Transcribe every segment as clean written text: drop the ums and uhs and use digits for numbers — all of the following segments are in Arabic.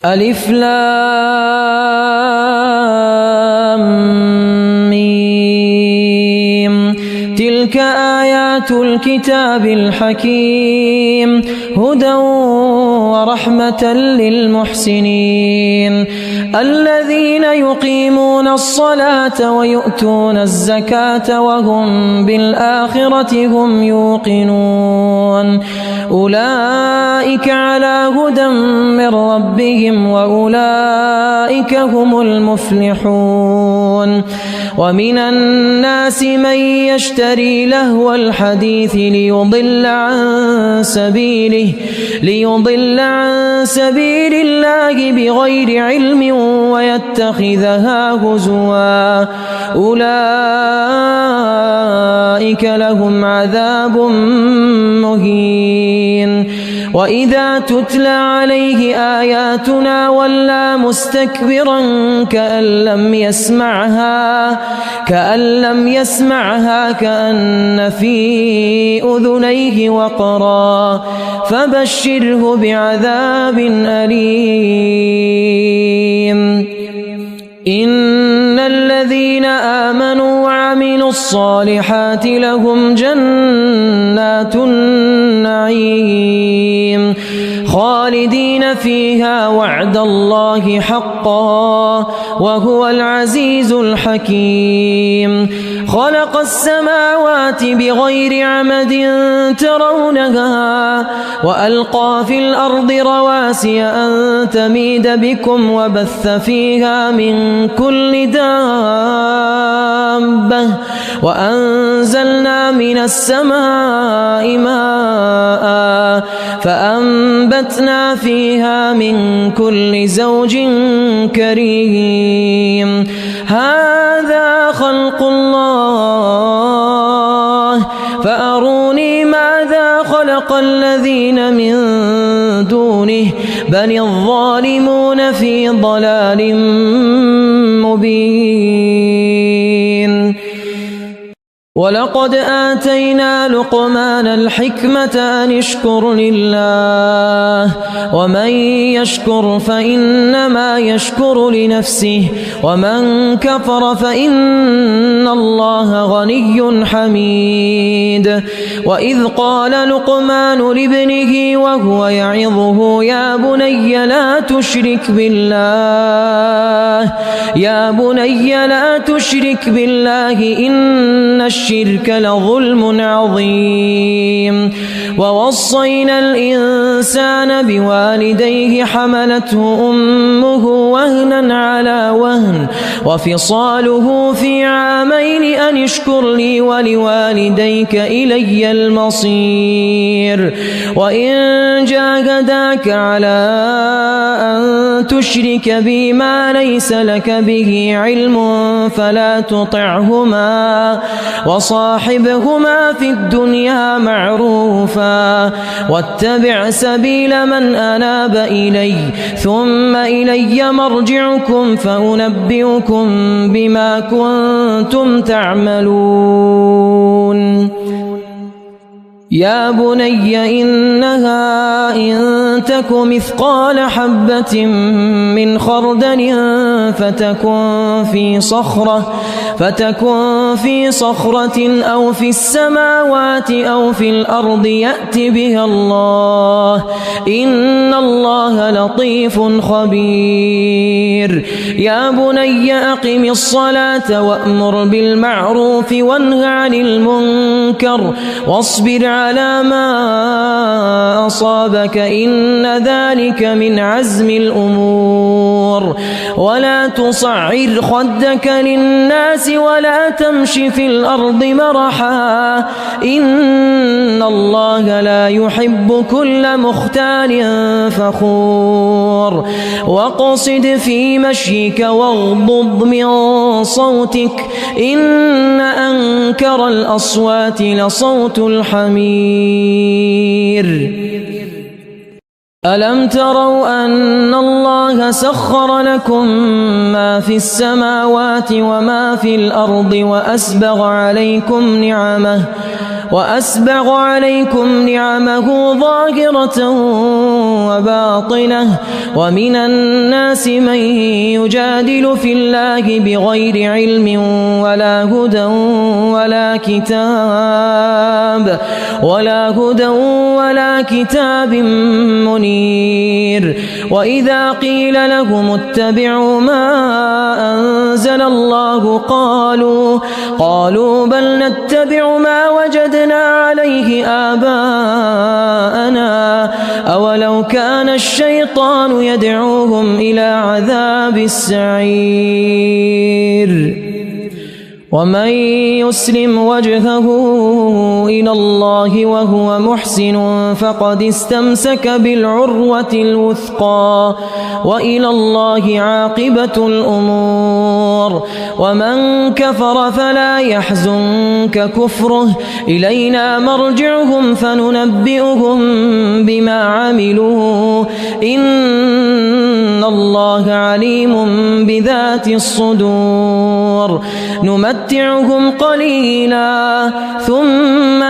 ألف لام ميم. تلك آيات الكتاب الحكيم هدى ورحمة للمحسنين الذين يقيمون الصلاة ويؤتون الزكاة وهم بالآخرة هم يوقنون أولئك على هدى من ربهم وأولئك هم المفلحون. ومن الناس من يشتري لهو الحديث ليضل عن سبيل الله بغير علم ويتخذها هزوا أولئك لهم عذاب مهين. وإذا تتلى عليه آياتنا ولى مستكبرا كأن لم يسمعها كأن في أذنيه وقرا فبشره بعذاب أليم. إن الذين آمنوا وعملوا الصالحات لهم جنات النعيم خالدين فيها وعد الله حقا وهو العزيز الحكيم. خلق السماوات بغير عمد ترونها وألقى في الأرض رواسي أن تميد بكم وبث فيها من كل دابة وأنزلنا من السماء ماء فأنبتنا فيها من كل زوج كريم. هذا خلق الله فأروني ماذا خلق الذين من دونه بل الظالمون في ضلال مبين. ولقد آتينا لقمان الحكمة أن اشكر لله ومن يشكر فإنما يشكر لنفسه ومن كفر فإن الله غني حميد. وإذ قال لقمان لابنه وهو يعظه يا بني لا تشرك بالله إن الشرك لظلم عظيم. ووصينا الإنسان بوالديه حملته أمه وهنا على وهن وفصاله في عامين أن اشكر لي ولوالديك إلي المصير. وإن جاهداك على أن تشرك بي ما ليس لك به علم فلا تطعهما وصاحبهما في الدنيا معروفا واتبع سبيل من أناب إلي ثم إلي مرجعكم فأنبئكم بما كنتم تعملون. يا بني إنها إن تك مثقال حبة من خردل فتكن في صخرة أو في السماوات أو في الأرض يأت بها الله إن الله لطيف خبير. يا بني أقم الصلاة وأمر بالمعروف وانه عن المنكر واصبر على ما أصابك إن ذلك من عزم الأمور. ولا تصعر خدك للناس ولا تمش في الأرض مرحا إن الله لا يحب كل مختال فخور. واقصد في مشيك واغضض من صوتك إن أنكر الأصوات لصوت الحمير. ألم تروا أن الله سخر لكم ما في السماوات وما في الأرض وأسبغ عليكم نعمه ظاهرة وباطنة ومن الناس من يجادل في الله بغير علم ولا هدى ولا كتاب منير وإذا قيل لهم اتبعوا ما أنزل الله قالوا بل نتبع ما وجدنا عليه آباءنا أولو كان الشيطان يدعوهم إلى عذاب السعير ومن يسلم وجهه إلى الله وهو محسن فقد استمسك بالعروة الوثقى وإلى الله عاقبة الأمور ومن كفر فلا يحزنك كفره إلينا مرجعهم فننبئهم بما عملوا إن الله عليم بذات الصدور نمتعهم قليلا ثم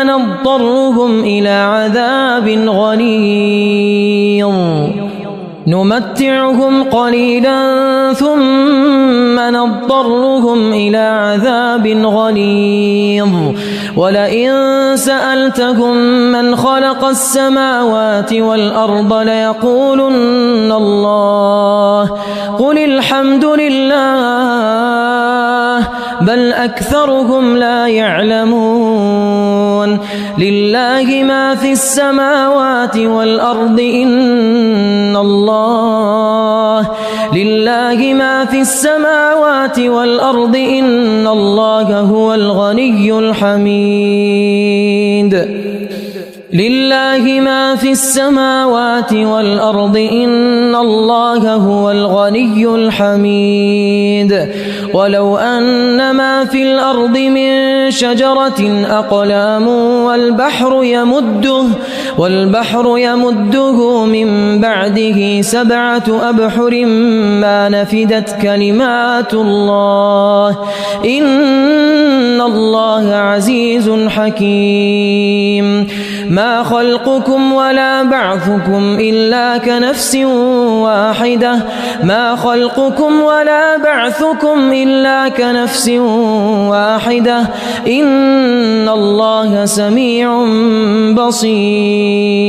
نضطرهم إلى عذاب غليظ ولئن سألتهم من خلق السماوات والأرض ليقولن الله قل الحمد لله بل أكثرهم لا يعلمون لله ما في السماوات والأرض إن الله هو الغني الحميد لله ما في السماوات والأرض إن الله هو الغني الحميد ولو أن ما في الأرض من شجرة أقلام والبحر يمده من بعده 7 أبحر ما نفدت كلمات الله إن الله عزيز حكيم ما خلقكم ولا بعثكم إلا كنفس واحدة إن الله سميع بصير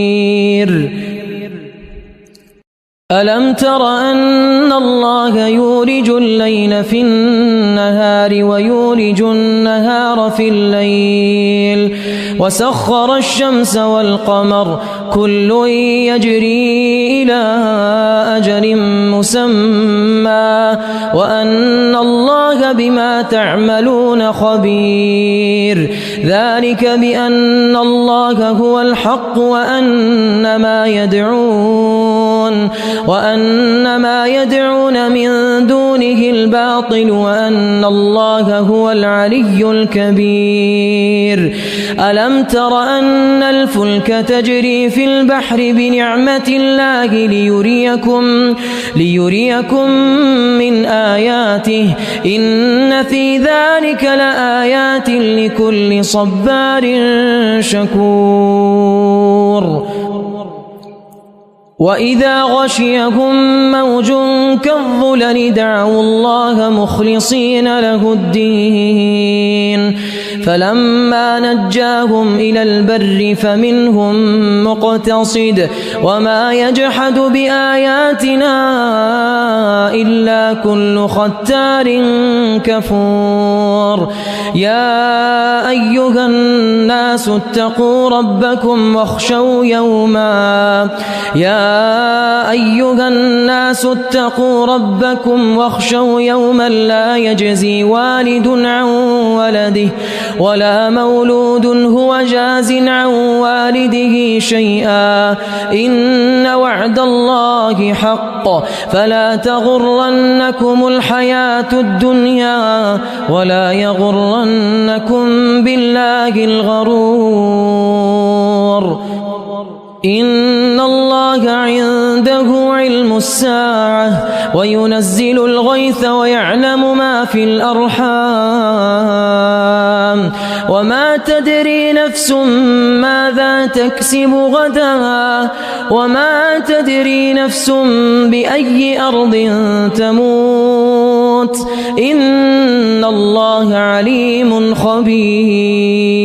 ألم تر أن الله يولج الليل في النهار ويولج النهار في الليل وسخر الشمس والقمر كل يجري إلى أجل مسمى وأن الله بما تعملون خبير ذلك بأن الله هو الحق وأن ما يدعون من دونه الباطل وأن الله هو العلي الكبير ألم تر أن الفلك تجري في البحر بنعمة الله ليريكم من آياته إن في ذلك لآيات لكل صبار شكور وإذا غشيهم موج كالظلل دعوا الله مخلصين له الدين فلما نجاهم إلى البر فمنهم مقتصد وما يجحد بآياتنا إلا كل ختار كفور يا أيها الناس اتقوا ربكم واخشوا يوما لا يجزي والد عن ولده ولا مولود هو جاز عن والده شيئا إن وعد الله حق فلا تغرنكم الحياة الدنيا ولا يغرنكم بالله الغرور إن الله عنده علم الساعة وينزل الغيث ويعلم ما في الأرحام وما تدري نفس ماذا تكسب غدا وما تدري نفس بأي أرض تموت إن الله عليم خبير